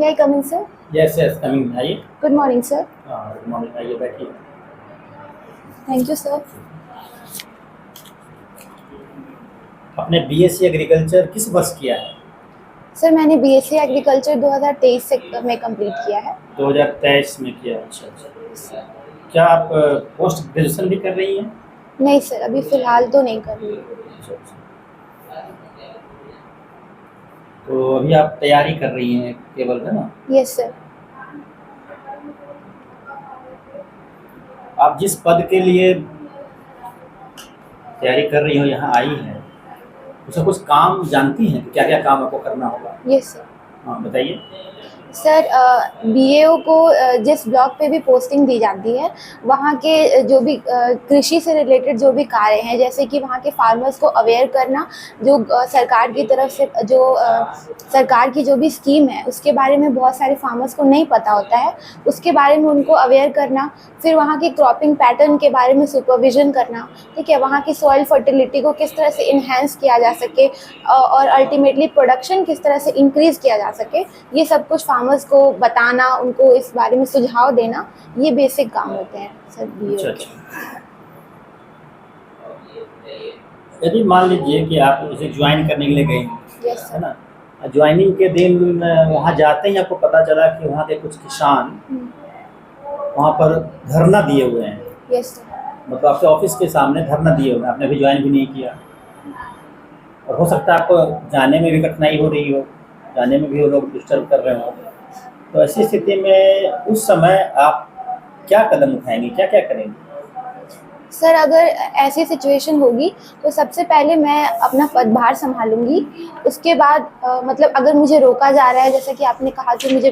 May I come in, sir? Yes yes coming आइए। Good morning, sir. हाँ good morning, आइए बैठिए। Thank you, sir. आपने BSc agriculture किस वर्ष किया है? सर मैंने बीएससी एग्रीकल्चर 2023 से में कंप्लीट किया है। 2023 में किया। अच्छा अच्छा। क्या आप पोस्ट ग्रेजुएशन भी कर रही हैं? नहीं सर, अभी फ़िलहाल तो नहीं कर रही हूँ। अच्छा अच्छा। तो अभी आप तैयारी कर रही हैं केवल, है ना? Yes sir. आप जिस पद के लिए तैयारी कर रही हो, यहाँ आई हैं, उसका कुछ काम जानती हैं कि क्या क्या काम आपको करना होगा? Yes sir. हाँ बताइए। सर बीएओ को जिस ब्लॉक पे भी पोस्टिंग दी जाती है, वहाँ के जो भी कृषि से रिलेटेड जो भी कार्य हैं, जैसे कि वहाँ के फार्मर्स को अवेयर करना, जो सरकार की तरफ से जो सरकार की जो भी स्कीम है उसके बारे में बहुत सारे फार्मर्स को नहीं पता होता है, उसके बारे में उनको अवेयर करना। फिर वहाँ की क्रॉपिंग पैटर्न के बारे में सुपरविजन करना, ठीक है, वहाँ की सॉइल फर्टिलिटी को किस तरह से इन्हेंस किया जा सके और अल्टीमेटली प्रोडक्शन किस तरह से इंक्रीज़ किया जा सके, ये सब कुछ फार्मर्स को बताना, उनको इस बारे में सुझाव देना, ये बेसिक काम होते हैं सर बीएओ अच्छा के। अच्छा। यदि मान लीजिए कि आप उसे ज्वाइन करने के लिए गई, यस है सर। ना? ज्वाइनिंग के दिन वहाँ जाते ही आपको पता चला कि वहाँ के कुछ किसान वहाँ पर धरना दिए हुए हैं, यस सर। मतलब आपके ऑफिस के सामने धरना दिए हुए हैं, आपने अभी ज्वाइन भी नहीं किया, और हो सकता है आपको जाने में भी कठिनाई हो रही हो, जाने में भी वो लोग डिस्टर्ब कर रहे हो। तो ऐसी स्थिति में उस समय आप क्या कदम उठाएंगे, क्या क्या करेंगे? सर अगर ऐसी सिचुएशन होगी तो सबसे पहले मैं अपना पदभार संभालूंगी। उसके बाद मतलब अगर मुझे रोका जा रहा है, जैसे कि आपने कहा कि मुझे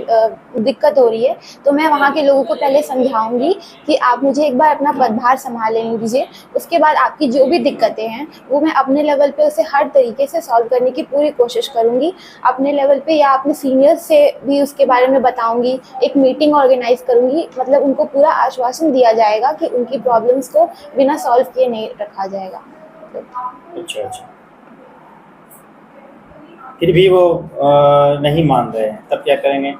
दिक्कत हो रही है, तो मैं वहाँ के लोगों को पहले समझाऊंगी कि आप मुझे एक बार अपना पदभार संभालने दीजिए। उसके बाद आपकी जो भी दिक्कतें हैं वो मैं अपने लेवल पे उसे हर तरीके से सॉल्व करने की पूरी कोशिश करूँगी। अपने लेवल पे या अपने सीनियर्स से भी उसके बारे में बताऊँगी, एक मीटिंग ऑर्गेनाइज करूँगी, मतलब उनको पूरा आश्वासन दिया जाएगा कि उनकी प्रॉब्लम्स को बिना सॉल्व किए नहीं रखा जाएगा। अच्छा अच्छा। फिर भी वो नहीं मान रहे हैं, तब क्या करेंगे?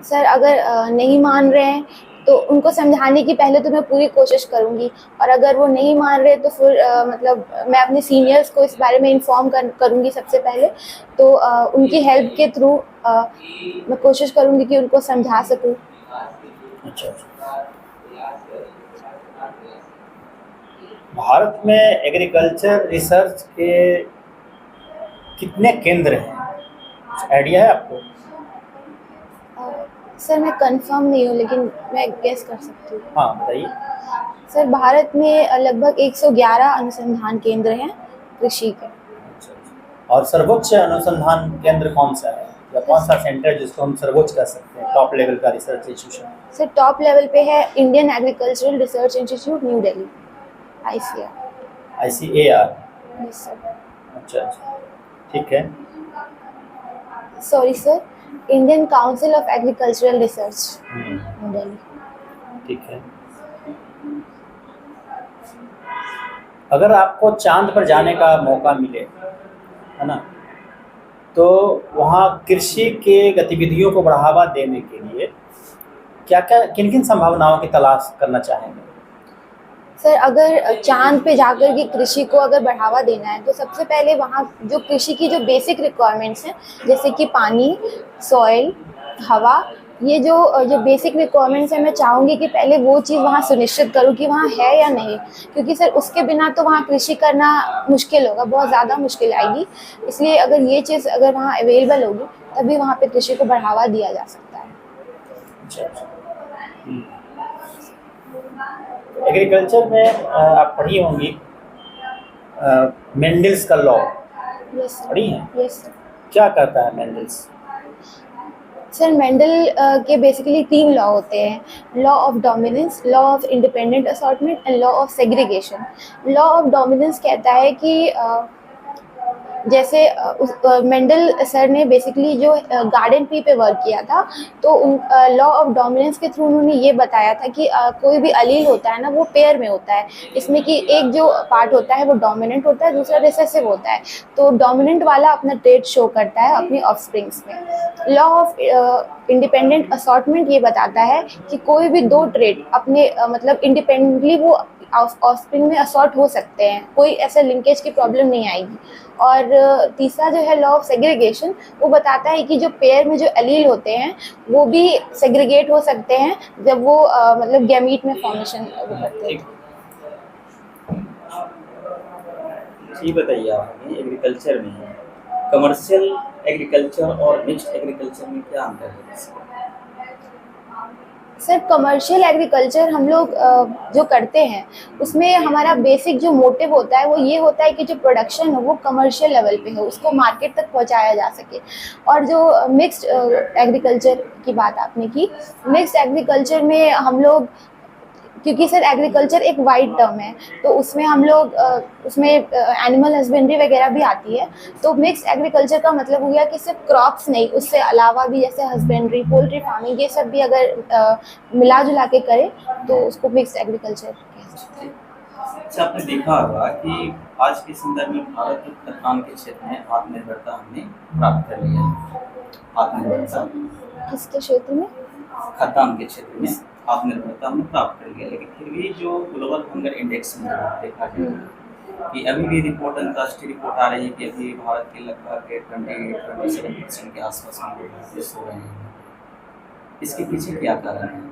सर अगर नहीं मान रहे हैं तो उनको समझाने की पहले तो मैं पूरी कोशिश करूँगी, और अगर वो नहीं मान रहे तो फिर मतलब मैं अपने सीनियर्स को इस बारे में इन्फॉर्म करूँगी सबसे पहले। तो उनकी हेल्प के थ्रू मैं कोशिश करूँगी कि उनको समझा सकूँ। अच्छा अच्छा। भारत में एग्रीकल्चर रिसर्च के कितने केंद्र हैं, कुछ आइडिया है आपको? सर मैं कंफर्म नहीं हूँ, लेकिन मैं गेस कर सकती हूँ। हाँ बताइए। सर भारत में लगभग 111 अनुसंधान केंद्र हैं कृषि के। अच्छा अच्छा। और सर्वोच्च अनुसंधान केंद्र कौन सा है, या कौन सा सेंटर जिसको हम सर्वोच्च कह सकते हैं, टॉप लेवल का research institution? Sir top level पे है Indian agricultural research institute new Delhi, ICAR। ICAR। Yes sir. अच्छा अच्छा, ठीक है। Sorry sir, Indian council of agricultural research new Delhi. ठीक है। अगर आपको चांद पर जाने का मौका मिले, है ना, तो वहाँ कृषि के गतिविधियों को बढ़ावा देने के लिए क्या क्या किन किन संभावनाओं की तलाश करना चाहेंगे? सर अगर चांद पे जाकर के कृषि को अगर बढ़ावा देना है तो सबसे पहले वहाँ जो कृषि की जो बेसिक रिक्वायरमेंट्स हैं, जैसे कि पानी, सॉइल, हवा, ये जो बेसिक रिक्वायरमेंट्स हैं, मैं चाहूँगी कि पहले वो चीज़ वहाँ सुनिश्चित करूँ कि वहाँ है या नहीं, क्योंकि सर उसके बिना तो वहाँ कृषि करना मुश्किल होगा, बहुत ज़्यादा मुश्किल आएगी। इसलिए अगर ये चीज़ अगर वहाँ अवेलेबल होगी तभी वहाँ पे कृषि को बढ़ावा दिया जा सकता है। अच्छा अच्छा। एग्रीकल्चर में आप पढ़ी होंगी मेंडल्स का लॉ, यस पढ़ी हैं? सर। Yes sir. क्या कहता है मेंडल्स? सर मेंडल के बेसिकली 3 लॉ होते हैं, law of dominance, law of independent assortment and law of segregation. Law of dominance कहता है कि जैसे मेंडल सर ने बेसिकली जो गार्डन पी पे वर्क किया था, तो लॉ ऑफ डोमिनेंस के थ्रू उन्होंने ये बताया था कि कोई भी अलील होता है ना वो पेयर में होता है, इसमें कि एक जो पार्ट होता है वो डोमिनेंट होता है, दूसरा रिसेसिव होता है। तो डोमिनेंट वाला अपना ट्रेट शो करता है अपनी ऑफस्प्रिंग्स में। लॉ ऑफ इंडिपेंडेंट असॉर्टमेंट ये बताता है कि कोई भी दो ट्रेट अपने मतलब इंडिपेंडेंटली वो ऑफस्प्रिंग में असॉर्ट हो सकते हैं, कोई ऐसा लिंकेज की प्रॉब्लम नहीं आएगी। और तीसरा जो है लॉ ऑफ सेग्रीगेशन, वो बताता है कि जो पेयर में जो एलील होते हैं वो भी सेग्रीगेट हो सकते हैं जब वो मतलब गैमीट में फॉर्मेशन करते हैं। ये बताइए आप हमें एग्रीकल्चर में कमर्शियल एग्रीकल्चर और मिक्स्ड एग्रीकल्चर में क्या अंतर है? सर कमर्शियल एग्रीकल्चर हम लोग जो करते हैं उसमें हमारा बेसिक जो मोटिव होता है वो ये होता है कि जो प्रोडक्शन हो वो कमर्शियल लेवल पे हो, उसको मार्केट तक पहुंचाया जा सके। और जो मिक्स्ड एग्रीकल्चर की बात आपने की, मिक्स्ड एग्रीकल्चर में हम लोग, क्योंकि सर एग्रीकल्चर एक वाइड टर्म है तो उसमें हम लोग उसमें एनिमल हस्बेंड्री वगैरह भी आती है। तो मिक्स एग्रीकल्चर का मतलब हो गया कि सिर्फ क्रॉप्स नहीं, उससे अलावा भी जैसे हस्बेंड्री, पोल्ट्री फार्मिंग, ये सब भी अगर मिला जुला के करें तो उसको मिक्स एग्रीकल्चर कह सकते हैं। अच्छा, आपने देखा होगा कि आज के संदर्भ में भारत खाद्यान्न के क्षेत्र में आत्मनिर्भरता हमने प्राप्त कर लिया है। आत्मनिर्भरता किसके क्षेत्र में? खाद्यान्न के क्षेत्र में आत्मनिर्भरता हमने प्राप्त कर लिया, लेकिन फिर भी जो ग्लोबल हंगर इंडेक्स में देखा गया कि अभी भी रिपोर्ट, अंतर्राष्ट्रीय रिपोर्ट आ रही है कि अभी भारत के लगभग 27% के आसपास में लोग सो रहे हैं। इसके पीछे क्या कारण है?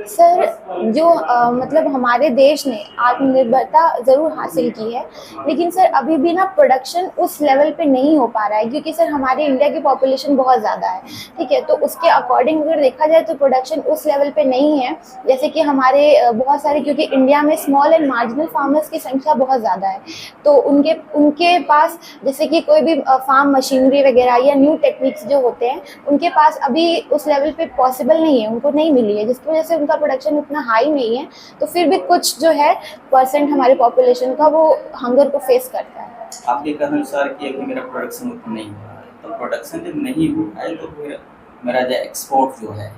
सर जो मतलब हमारे देश ने आत्मनिर्भरता ज़रूर हासिल की है, लेकिन सर अभी भी ना प्रोडक्शन उस लेवल पे नहीं हो पा रहा है, क्योंकि सर हमारे इंडिया की पॉपुलेशन बहुत ज़्यादा है, ठीक है। तो उसके अकॉर्डिंग अगर देखा जाए तो प्रोडक्शन उस लेवल पे नहीं है जैसे कि हमारे बहुत सारे, क्योंकि इंडिया में स्मॉल एंड मार्जिनल फार्मर्स की संख्या बहुत ज़्यादा है, तो उनके पास जैसे कि कोई भी फार्म मशीनरी वगैरह या न्यू टेक्निक्स जो होते हैं उनके पास अभी उस लेवल पे पॉसिबल नहीं है, उनको नहीं मिली है, जिसकी वजह से उनका प्रोडक्शन उतना हाई नहीं है। तो फिर भी कुछ जो है परसेंट हमारे पॉपुलेशन का वो हंगर को फेस करता है। आपके कहने अनुसार कि अभी मेरा प्रोडक्शन उतना नहीं हो रहा है, तो प्रोडक्शन जब नहीं हो रहा है तो फिर मेरा जो एक्सपोर्ट जो है,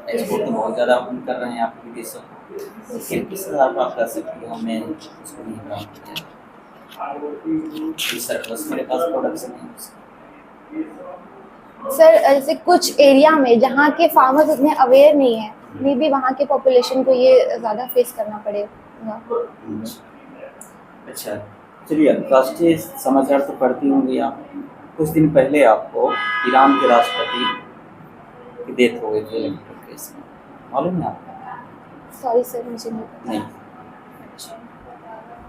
एक्सपोर्ट तो बहुत ज़्यादा हम कर रहे हैं आपके विदेशों को, फिर किस आधार पर आप कह सकते हैं हमने उसको नहीं प्राप्त किया? सरप्लस मेरे पास प्रोडक्शन है। सर ऐसे कुछ एरिया में जहाँ के फार्मर्स उतने अवेयर नहीं है, मे बी वहाँ के पॉपुलेशन को ये ज़्यादा फेस करना पड़ेगा। अच्छा, चलिए, अंतर्राष्ट्रीय समाचार तो पढ़ती होंगी आप। कुछ दिन पहले आपको ईरान के राष्ट्रपति की डेथ हो गई थी इलेक्ट्रिक केस में, मालूम है आपको? सॉरी सर, मुझे नहीं।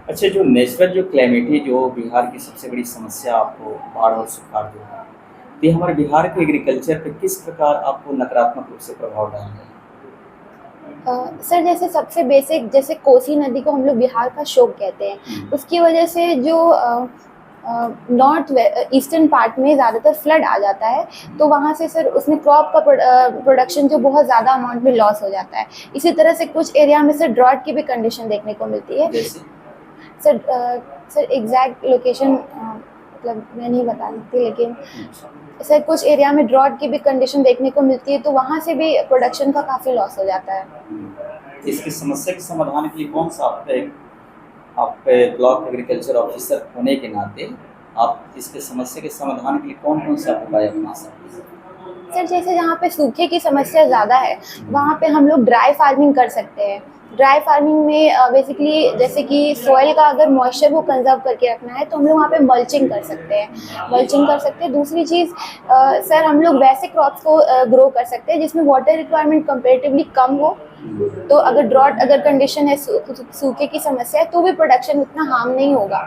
अच्छा, जो नेचुरल जो क्लैमिटी, जो बिहार की सबसे बड़ी समस्या आपको बाढ़ और सुखाड़ जो है, तो ये हमारे बिहार के एग्रीकल्चर पे किस प्रकार आपको नकारात्मक रूप से प्रभाव डाल रहा है? सर जैसे सबसे बेसिक, जैसे कोसी नदी को हम लोग बिहार का शोक कहते हैं, उसकी वजह से जो नॉर्थ ईस्टर्न पार्ट में ज़्यादातर फ्लड आ जाता है, तो वहाँ से सर उसमें क्रॉप का प्रोडक्शन जो बहुत ज़्यादा अमाउंट में लॉस हो जाता है। इसी तरह से कुछ एरिया में सर ड्रॉट की भी कंडीशन देखने को मिलती है। सर एग्जैक्ट लोकेशन मतलब मैं नहीं बता सकती, लेकिन सर कुछ एरिया में ड्रॉट की भी कंडीशन देखने को मिलती है, तो वहाँ से भी प्रोडक्शन का काफ़ी लॉस हो जाता है। इसकी समस्या के समाधान के लिए कौन सा आप ब्लॉक एग्रीकल्चर ऑफिसर होने के नाते आप इसके समस्या के समाधान के लिए कौन कौन सा उपाय अपना सकते हैं? सर जैसे जहाँ पे सूखे की समस्या ज़्यादा है वहाँ पे हम लोग ड्राई फार्मिंग कर सकते हैं। ड्राई फार्मिंग में बेसिकली जैसे कि सॉइल का अगर मॉइस्चर को कंजर्व करके रखना है तो हम लोग वहाँ पे मल्चिंग कर सकते हैं। दूसरी चीज़ सर हम लोग वैसे क्रॉप्स को ग्रो कर सकते हैं जिसमें वाटर रिक्वायरमेंट कंपेरेटिवली कम हो। तो अगर कंडीशन है, सूखे की समस्या है, तो भी प्रोडक्शन उतना हार्म नहीं होगा।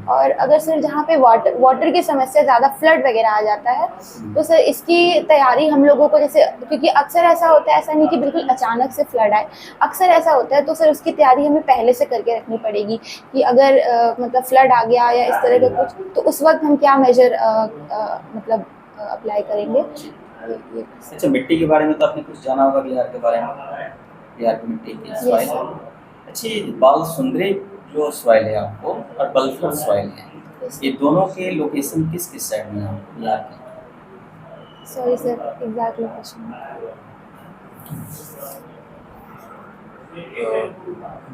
और अगर सर जहाँ पे वाटर की समस्या ज़्यादा, फ्लड वगैरह आ जाता है, तो सर इसकी तैयारी हम लोगों को, जैसे क्योंकि अक्सर ऐसा होता है, ऐसा नहीं कि बिल्कुल अचानक से फ्लड आए, अक्सर ऐसा होता है, तो सर उसकी तैयारी हमें पहले से करके रखनी पड़ेगी कि अगर मतलब फ्लड आ गया या इस तरह का कुछ, तो उस वक्त हम क्या मेजर मतलब अप्लाई करेंगे। अच्छा, मिट्टी के बारे में तो आपने कुछ जाना होगा बिहार के बारे में, बिहार की मिट्टी की सॉइल। अच्छी बाल सुंदरी जो सॉइल है आपको और बल्फर सॉइल है, ये दोनों के लोकेशन किस किस साइड में है बिहार के? Sorry sir, exact location.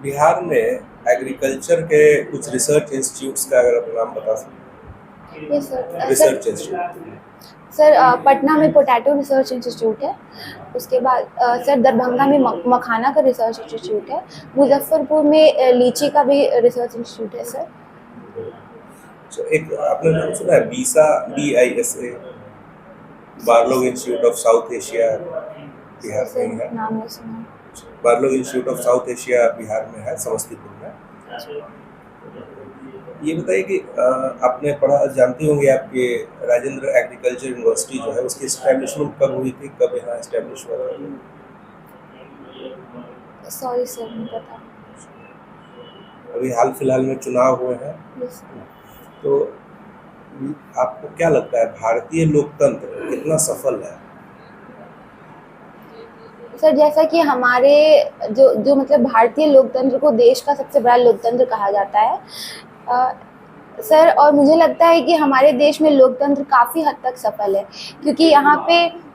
Bihar में एग्रीकल्चर के कुछ रिसर्च इंस्टीट्यूट्स का अगर आप नाम बता सकते यस सर। हैं। रिसर्च इंस्टीट्यूट सर पटना में पोटैटो रिसर्च इंस्टीट्यूट है। उसके बाद सर दरभंगा में मखाना का रिसर्च इंस्टीट्यूट है। मुजफ्फरपुर में लीची का भी रिसर्च इंस्टीट्यूट है सर। एक आपने नाम सुना है BISA, Borlaug institute of South Asia, Bihar में सर ही है। नाम नहीं सुना। Borlaug institute of South Asia Bihar में है, समस्तीपुर में। ये बताइए कि आपने पढ़ा, जानती होंगे आपके राजेंद्र एग्रीकल्चर यूनिवर्सिटी जो है उसकी एस्टेब्लिशमेंट कब हुई थी, कब यहाँ एस्टेब्लिश हुआ था? सॉरी सर, नहीं पता। अभी हाल फिलहाल में चुनाव हुए हैं, यस तो आपको क्या लगता है भारतीय लोकतंत्र कितना सफल है? सर, जैसा कि हमारे जो मतलब भारतीय लोकतंत्र को देश का सबसे बड़ा लोकतंत्र कहा जाता है सर, और मुझे लगता है कि हमारे देश में लोकतंत्र काफ़ी हद तक सफल है, क्योंकि यहाँ पे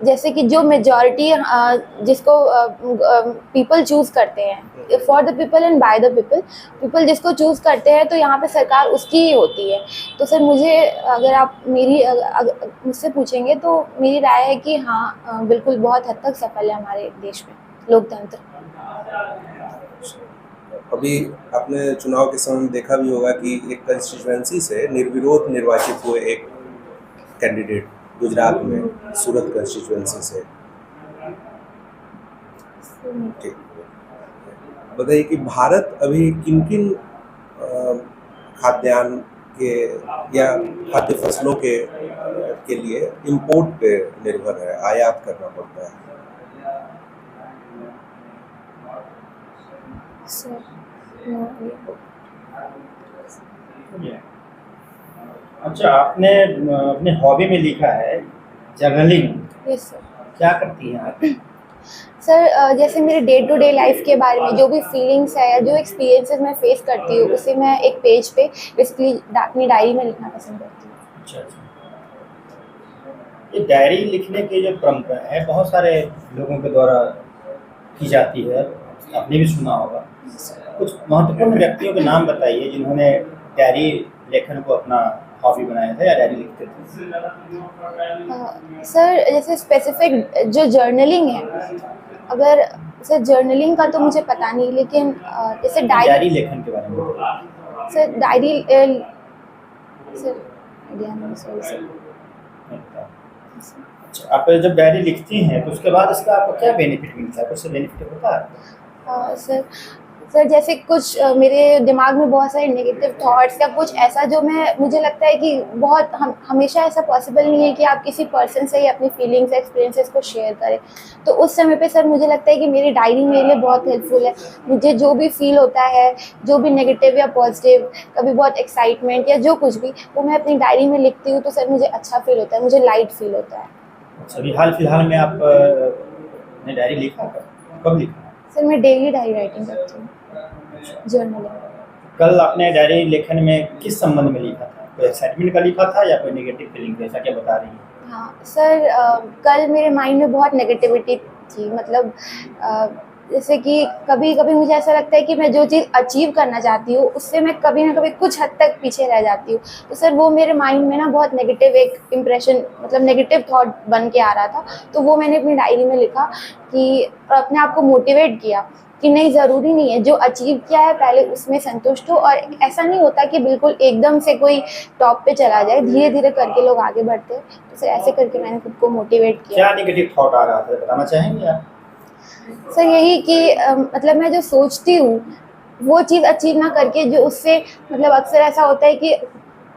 जैसे कि जो मेजॉरिटी जिसको पीपल चूज़ करते हैं, for the people and by the people, people जिसको चूज़ करते हैं तो यहाँ पे सरकार उसकी ही होती है। तो सर मुझे, अगर आप मुझसे पूछेंगे तो मेरी राय है कि हाँ, बिल्कुल बहुत हद तक सफल है हमारे देश में लोकतंत्र। अभी आपने चुनाव के समय में देखा भी होगा कि एक कंस्टिट्यूएंसी से निर्विरोध निर्वाचित हुए एक कैंडिडेट गुजरात में, सूरत कंस्टिट्यूएंसी से। ठीक, बताइए कि भारत अभी किन किन खाद्यान्न के या खाद्य फसलों के लिए इंपोर्ट पे निर्भर है, आयात करना पड़ता है? सर अच्छा, आपने अपने हॉबी में लिखा है जर्नलिंग। Yes sir. क्या करती हैं आप? सर जैसे मेरे डे टू डे लाइफ के बारे में जो भी फीलिंग्स है या जो एक्सपीरियंसेस मैं फेस करती हूँ, उसे मैं एक पेज पे बेसिकली अपनी डायरी में लिखना पसंद करती हूँ। अच्छा अच्छा। ये डायरी लिखने की जो परंपरा है बहुत सारे लोगों के द्वारा की जाती है, आपने भी सुना होगा। कुछ महत्वपूर्ण व्यक्तियों के नाम बताइए जिन्होंने डायरी लेखन को अपना हॉबी बनाया था या डायरी लिखते थे। सर जैसे स्पेसिफिक जो जर्नलिंग है, अगर सर जर्नलिंग का तो मुझे पता नहीं, लेकिन जैसे डायरी लेखन के बारे में बताइए। सर डायरी सर आइडिया नहीं, सॉरी सर। अच्छा, आप जब डायरी लिखती हैं तो उसके बाद इसका आपको क्या बेनिफिट मिलता है, कुछ बेनिफिट होता है? सर जैसे कुछ मेरे दिमाग में बहुत सारे नेगेटिव थॉट्स या कुछ ऐसा जो मुझे लगता है कि बहुत हमेशा ऐसा पॉसिबल नहीं है कि आप किसी पर्सन से ही अपनी फीलिंग्स एक्सपीरियंसेस को शेयर करें। तो उस समय पे सर मुझे लगता है कि मेरी डायरी मेरे लिए बहुत हेल्पफुल है। मुझे जो भी फील होता है, जो भी नेगेटिव या पॉजिटिव, कभी बहुत एक्साइटमेंट या जो कुछ भी, वो मैं अपनी डायरी में लिखती हूँ तो सर मुझे अच्छा फील होता है, मुझे लाइट फील होता है। अच्छा, अभी हाल फिलहाल में आप ने डायरी लिखा, कब लिखा? सर मैं डेली डायरी राइटिंग करती हूँ, जर्नलिंग। कल आपने डायरी लेखन में किस संबंध में लिखा था? कोई एक्साइटमेंट का लिखा था या कोई नेगेटिव फीलिंग, ऐसा क्या बता रही हैं? हाँ सर, कल मेरे माइंड में बहुत नेगेटिविटी थी। मतलब जैसे कि कभी कभी मुझे ऐसा लगता है कि मैं जो चीज़ अचीव करना चाहती हूँ उससे मैं कभी ना कभी कुछ हद तक पीछे रह जाती हूँ। तो सर वो मेरे माइंड में ना बहुत नेगेटिव एक इम्प्रेशन, मतलब नेगेटिव थॉट बन के आ रहा था। तो वो मैंने अपनी डायरी में लिखा कि, और अपने आप को मोटिवेट किया कि नहीं, ज़रूरी नहीं है, जो अचीव किया है पहले उसमें संतुष्ट हो। और ऐसा नहीं होता कि बिल्कुल एकदम से कोई टॉप पे चला जाए, धीरे धीरे करके लोग आगे बढ़ते हैं। तो सर ऐसे करके मैंने खुद को मोटिवेट किया। क्या नेगेटिव थॉट आ रहा था, बताना चाहेंगे आप? सर यही कि मतलब मैं जो सोचती हूँ वो चीज़ अचीव ना करके, जो उससे मतलब अक्सर ऐसा होता है कि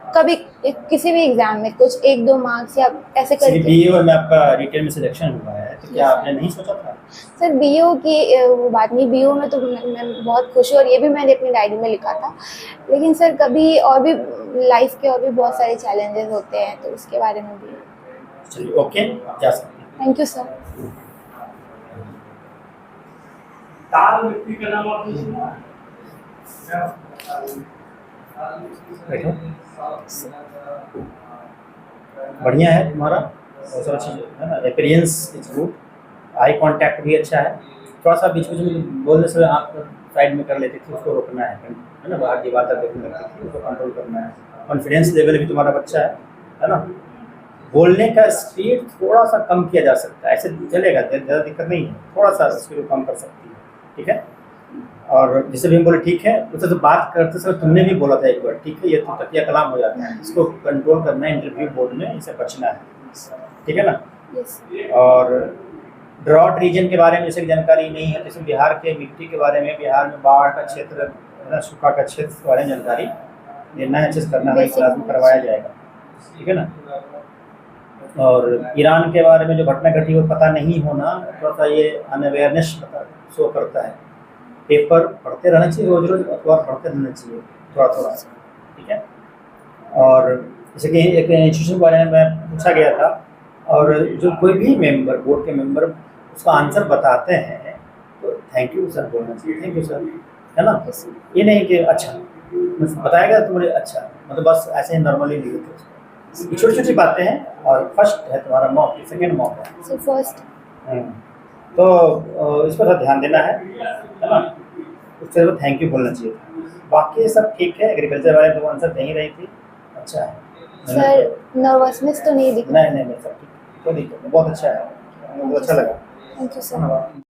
कभी किसी भी एग्जाम में कुछ 1-2 मार्क्स या ऐसे करके। बीए में आपका रिटेल में सिलेक्शन हुआ है, तो क्या आपने नहीं सोचा था? सर बीओ की वो बात नहीं, बीओ में तो मैं बहुत खुश हूँ और ये भी मैंने अपनी डायरी में लिखा था। लेकिन सर कभी और भी लाइफ के और भी बहुत सारे चैलेंजेस होते हैं, तो उसके बारे में भी। चलिए, ओके, आप जा सकते हैं। Thank you sir. ताल व्यक्ति का नाम आपने सुना? बैठो। बढ़िया है तुम्हारा, बहुत सारा चीज़ है ना, experience is good, eye contact भी अच्छा है। थोड़ा सा बीच बीच में बोलने से आप साइड में कर लेते थे, उसको रोकना है ना, बाहर की बात देखने लगती थी, उसको कंट्रोल करना है। कॉन्फिडेंस लेवल भी तुम्हारा अच्छा है ना। बोलने का स्पीड थोड़ा सा कम किया जा सकता है, ऐसे चलेगा, ज़्यादा दिक्कत नहीं है, थोड़ा सा उसको कम कर सकती है, ठीक है। और जैसे भी हम बोले ठीक है, उससे तो बात करते समय तुमने भी बोला था एक बार, ठीक है, ये तो तकिया कलाम हो जाता है, इसको कंट्रोल करना है, इंटरव्यू बोर्ड में इसे बचना है, ठीक है ना। यस और ड्रॉट रीजन के बारे में जैसे जानकारी नहीं है, जैसे बिहार के मिट्टी के बारे में, बिहार में बाढ़ का क्षेत्र, सूखा का क्षेत्र के बारे में जानकारी लेना है, अच्छे से करना है, क्लास में करवाया जाएगा, ठीक है ना। और ईरान के बारे में जो घटना घटी वो पता नहीं होना, थोड़ा सा ये अनअवेयरनेस शो करता है। पेपर पढ़ते रहना चाहिए, रोज रोज अखबार पढ़ते रहना चाहिए थोड़ा थोड़ा, ठीक है। और जैसे कि एक इंस्टीट्यूशन के बारे में मैं पूछा गया था, और जो कोई भी मेंबर, बोर्ड के मेंबर उसका आंसर बताते हैं तो थैंक यू सर बोलना चाहिए, थैंक यू सर, है ना। ये नहीं कि अच्छा बताएगा तुमने, अच्छा मतलब बस ऐसे ही नॉर्मली नहीं होते उसको, छोटी छोटी बातें हैं। और फर्स्ट है तुम्हारा मॉक, सेकेंड मॉक है, सो फर्स्ट तो इस पर ध्यान देना है ना। उससे तो थैंक यू बोलना चाहिए था। बाकी सब ठीक है, एग्रीकल्चर वाले तो आंसर नहीं रही थी, अच्छा है सर, नर्वसनेस तो नहीं दिख नहीं नहीं नहीं सब ठीक, कोई दिक्कत नहीं, बहुत अच्छा है, बहुत अच्छा लगा। Thank you sir.